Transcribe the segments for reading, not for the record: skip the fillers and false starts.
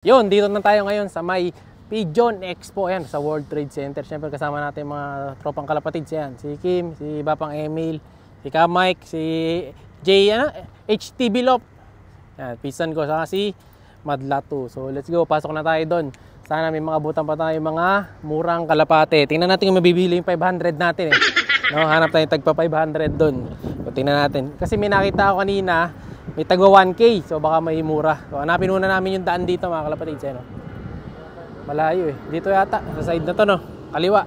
Yun, dito na tayo ngayon sa may Pigeon Expo, yan, sa World Trade Center. Siyempre kasama natin mga tropang kalapatids yan. Si Kim, si Bapang Emil, si Ka Mike, si HTB Lop. Yan, pisan ko, saka si Madlatu. So let's go, pasok na tayo doon. Sana may mga butan pa tayo mga murang kalapate. Tingnan natin kung mabibili yung 500 natin eh. No, hanap tayo tagpa 500 doon. So tingnan natin. Kasi may nakita ako kanina, may tagwa 1K, so baka may mura. So hanapin muna namin yung daan dito mga kalapatids, no? Malayo eh. Dito yata, sa side na to, no? Kaliwa.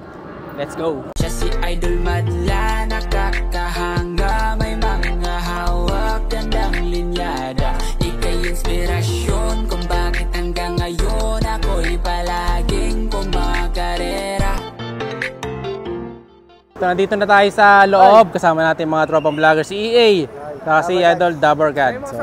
Let's go. Siya si Idol Madla, nakakahanga, may mga hawak, gandang linyada. Ika'y inspirasyon kung bakit hanggang ngayon ako'y palaging pumakarera. So, nandito na tayo sa loob. Kasama natin mga tropang vlogger, si EA. Kasi Idol Dabarcad. So,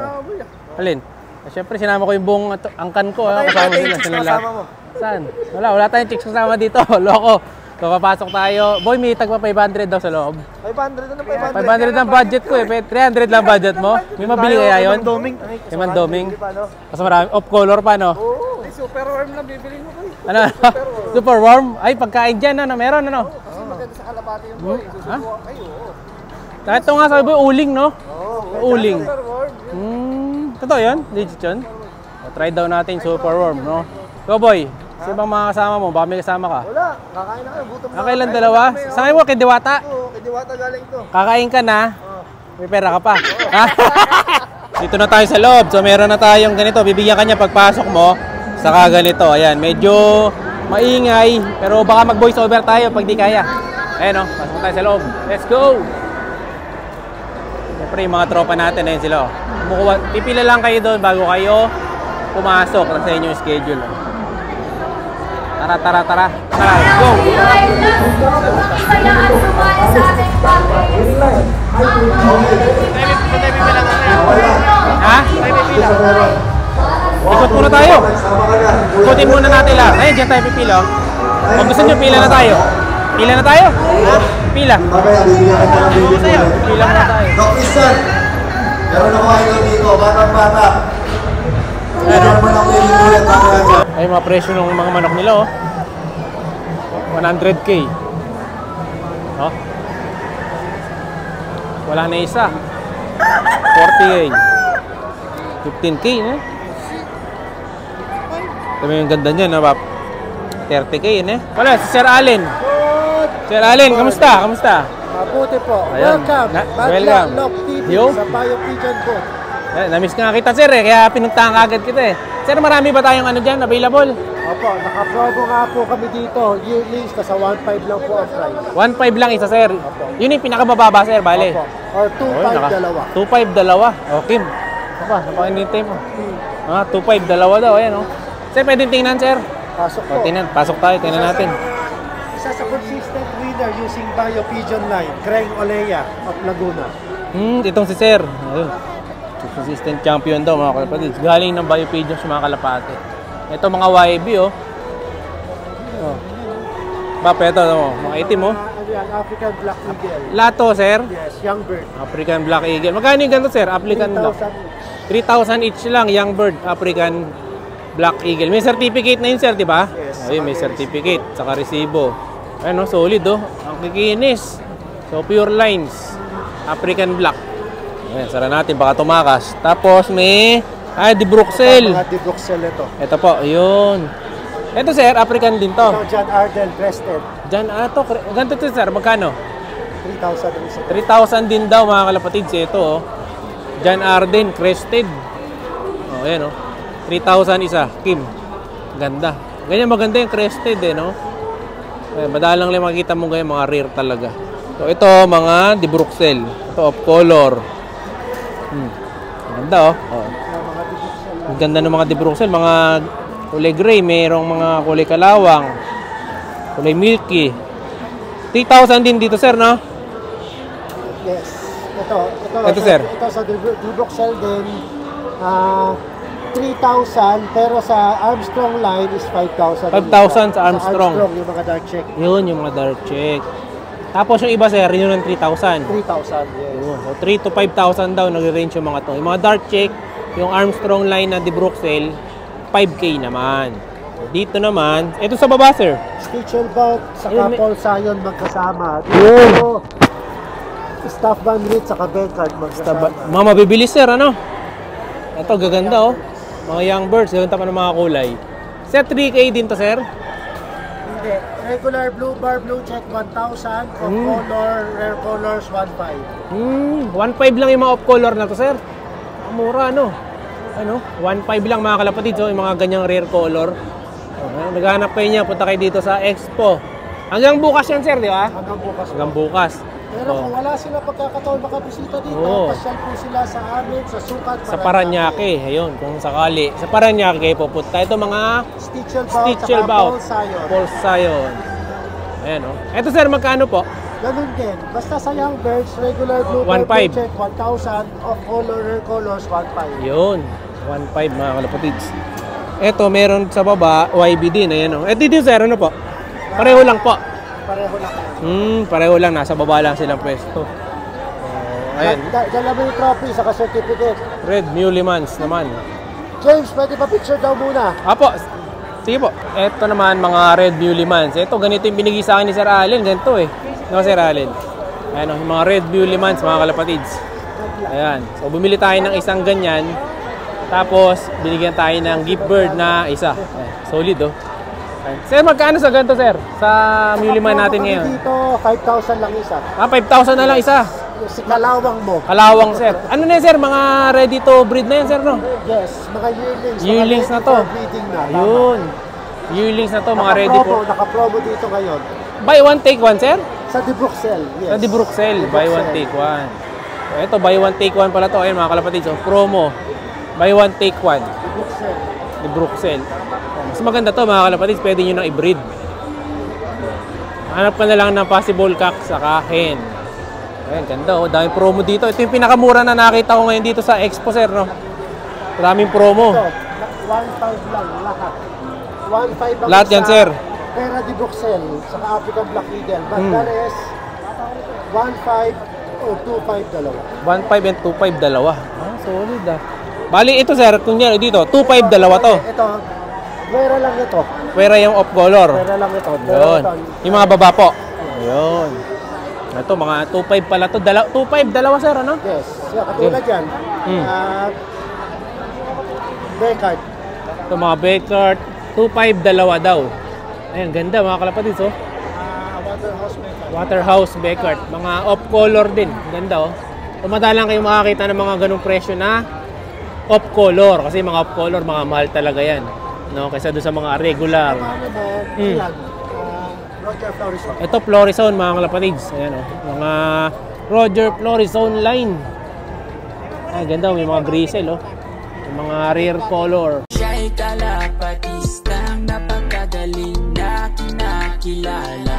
alin? Siyempre sinama ko yung buong angkan ko. Kasama sila lahat. Saan? Wala tayong chicks kasama dito. Loko. So papasok tayo. Boy, may tagpa 500 daw sa loob. 500 na 500 ang budget ko eh. 300 lang budget mo. May mabili kaya yun? May mandoming. Mas marami. Off color pa, no? Oo. Super warm lang bibili mo ko eh. Ano? Super warm? Ay, pagkain dyan, ano? Meron, ano? Kasi maganda sa kalapati yung boy. Susubukan kayo. Kahit ito nga sabi boy, uling, no? Uling. Super warm. Totoo yun? Legit yun? Try daw natin super warm, no? Go boy, sino bang mga kasama mo? Baka may kasama ka? Wala. Kakain na kayo. Gutom na. Kailan dalawa? Saan mo? Kay Diwata? Oo. Kay Diwata galing to. Kakain ka na? May pera ka pa? Dito na tayo sa loob. So meron na tayong ganito. Bibigyan ka niya pagpasok mo. Saka ganito. Ayan, medyo maingay. Pero baka mag voice over tayo pag di kaya. Ayan o, pasok tayo sa loob. Let's go! Siyempre yung mga tropa natin, ayun sila. Pipila lang kayo doon bago kayo pumasok sa inyong schedule. Tara, go! Ha? Ikot muna tayo. Ikutin muna natin lang. Ayun, dyan tayo pipila. Kung gusto nyo, pila na tayo. Pila na tayo? Pila. Pila na tayo. Doc Isan, meron ako kayo dito, batang-bata. Ay, mga presyo ng mga manok nila, oh. 100K. Oh. Wala na isa. 40K. 15K, eh. Sabi yung ganda niya, no, Pap? 30K, eh. Wala, si Sir Allen. Sir Allen, kamusta? Mabuti po. Ayan. Welcome. Lop TV sa Bayo Pigeon po. Na-miss nga kita, sir, eh. Kaya pinuntahan ka agad kita, eh. Sir, marami ba tayong ano dyan, available? Opo, nakaprobo nga po kami dito. Yearly, nasa 1.5 lang po ang price. 1.5 lang isa, sir. Opo. Yun yung pinakamababa, sir, bale. Opo. Or 2.5 dalawa. 2.5 dalawa. O, Kim. Napakinintay mo. 2.5 dalawa daw, ayan, oh. Sir, pwedeng tingnan, sir. Pasok po. Pasok tayo, tingnan natin. Isa sa consistent winner using Bayo Pigeon line, Craig Olea of Laguna. Itong si sir. Ayun. Consistent champion daw, mga kalapatids. Galing ng Bayo Pigeons mga kalapate. Ito mga YB, oh. Bapa, ito, mga itim, oh. African Black Eagle. Lato, sir. Yes, young bird. African Black Eagle. Magkano yung ganito, sir? African Black. 3,000 each lang, young bird, African Black Eagle. May certificate na yun, sir, di ba? Yes. Ayun, may certificate, saka resibo. Ayun, solid, oh. Ang kikinis. So, pure lines. African Black. Ayan, sara natin, baka tumakas. Tapos, may, di Bruxelles. Mga di Bruxelles ito. Ito po, ayun. Ito, sir, African din to. Ito, John Ardell, breasted. Ito, ganito to, sir, magkano? 3,000 din isa. 3,000 din daw, mga kalapatids. Ito, oh. John Arden, crested. Oh, ayan, oh. 3,000 isa, Kim. Ganda. Ganyan maganda yung crested, eh, no? Madalang lang makikita mo ganyan, mga rare talaga. So, ito, mga di Bruxelles. Ito, off color. Ganda, oh. Ang ganda ng mga di Bruxelles. Mga kulay gray, mayroong mga kulay kalawang. Kulay milky. 3,000 din dito, sir, no? Yes. Ito sir. Ito sa di Bruxelles din. 3,000, pero sa Armstrong line is 5,000. 5,000 sa Armstrong. Yung mga dark check. Yun, yung mga dark check. Tapos yung iba, sir, yun yung 3,000. 3,000, yes. Yun. So 3 to 5,000 daw nag-range yung mga to. Yung mga dark check, yung Armstrong line na di Bruxelles, 5K naman. Dito naman, ito sa baba, sir. Stitchel belt, saka Ayun, Paul Sion magkasama. Yun. Dito, Staff Van Reed, saka Beckard magkasama. Mga mabibilis, sir, ano? Ito, gaganda, oh. Mga young birds, gaganda pa ng mga kulay. Sir, 3K din to, sir? Hindi. Regular blue bar, blue check, 1,000. Off color, rare colors, 1,500. 1.5 lang yung mga off-color na to, sir. Mura, ano? 1.5 lang, mga kalapatid. So, yung mga ganyang rare color. Naghahanap kayo niya, punta kayo dito sa Expo. Hanggang bukas yan, sir, di ba? Hanggang bukas. Hanggang bukas. Pero kung wala sila pagkakataon makabisita dito, pasyal po sila sa amin, sa Sukat, Sa Paranaque, ayun, kung sakali. Sa Paranaque kayo pupunta. Ito mga Stitchel bout, Paul Sion. Paul Sion. Ayan, oh. Ito, sir, magkano po? Ganun din. Basta sa young birds, regular blue 1.5. blue check, 1,000. Off color, rare colors, 1,500. Yun, 1.5 mga kalapatids. Ito, meron sa baba, YB din, ayan, oh. Ito din, sir, ano po? Pareho lang po. Pareho lang. Pareho lang, nasa baba lang silang pwesto. Ayan, Dala mo yung trophy, saka certificate. Red Muley Mans naman. James, pwede pa picture daw muna? Apo, sige po. Ito naman, mga Red Muley Mans. Ito, ganito yung binigay sa akin ni Sir Allen. Ganito eh. No, Sir Allen. Ayan, yung mga Red Muley Mans, mga kalapatids. Ayan. So, bumili tayo ng isang ganyan. Tapos, binigyan tayo ng gift bird na isa. Ayan, solid, oh. Ayan. Sir, magkano sa ganito, sir? Sa Muley Man natin ngayon? Dito, 5,000 lang isa. 5,000 na lang isa. Si kalawang mo. Kalawang, sir. Ano na yan, sir? Mga ready to breed na yan, sir, no? Yes, mga yearlings. Yearlings mga na to. breeding na. Ayun. Yearlings na to, mga ready po. Naka-promo dito ngayon. Buy one, take one, sir? Sa De Bruxelles, yes. Sa De Bruxelles, buy one, take one. Ito, buy one, take one pala to. Ayun, mga kalapatid. So, promo. Buy one, take one. De Bruxelles. De Bruxelles. Mas maganda to, mga kalapatid. Pwede nyo nang i-breed. Hanap ka na lang ng possible cock sa hen. Ayan, ganda, oh. Daming promo dito. Ito yung pinakamura na nakita ko ngayon dito sa Expo, sir, no? Maraming promo. Ito, 1,500 lang lahat. 1,500 lang Lahat yan, sir. Pera De Bruxelles, saka African Black Eagle. But the rest, 1,500 o 2,500 dalawa. 1.5 and 2.5 dalawa. Ah, solid ah. Bali, ito, sir, kunyari dito, 2.5 dalawa to. Ito, pera lang ito. Pwera yung off color. Pera lang ito. Yun. Yung mga baba po. Ayun. Ito, mga 2.5 pala to. 2.5 dalawa, sir, ano? Yes. Yeah, katulad yan. Beckard. Ito, mga Beckard. 2.5 dalawa daw. Ayan, ganda mga kalapatid, oh. Waterhouse Beckard. Waterhouse Beckard. Mga off color din. Ganda, oh. Madalang kayo makakita ng mga ganung presyo na off color. Kasi mga off color, mga mahal talaga yan. No? Kaysa doon sa mga regular. Ano ba? Ayan. Roger Florizon. Ito, Florizon, mga kalapatids. Ayan, oh. Mga Roger Florizon line. Ay, ganda, may mga grisel, oh. Yung mga rare color. Siya'y kalapatistang napakagaling na kinakilala.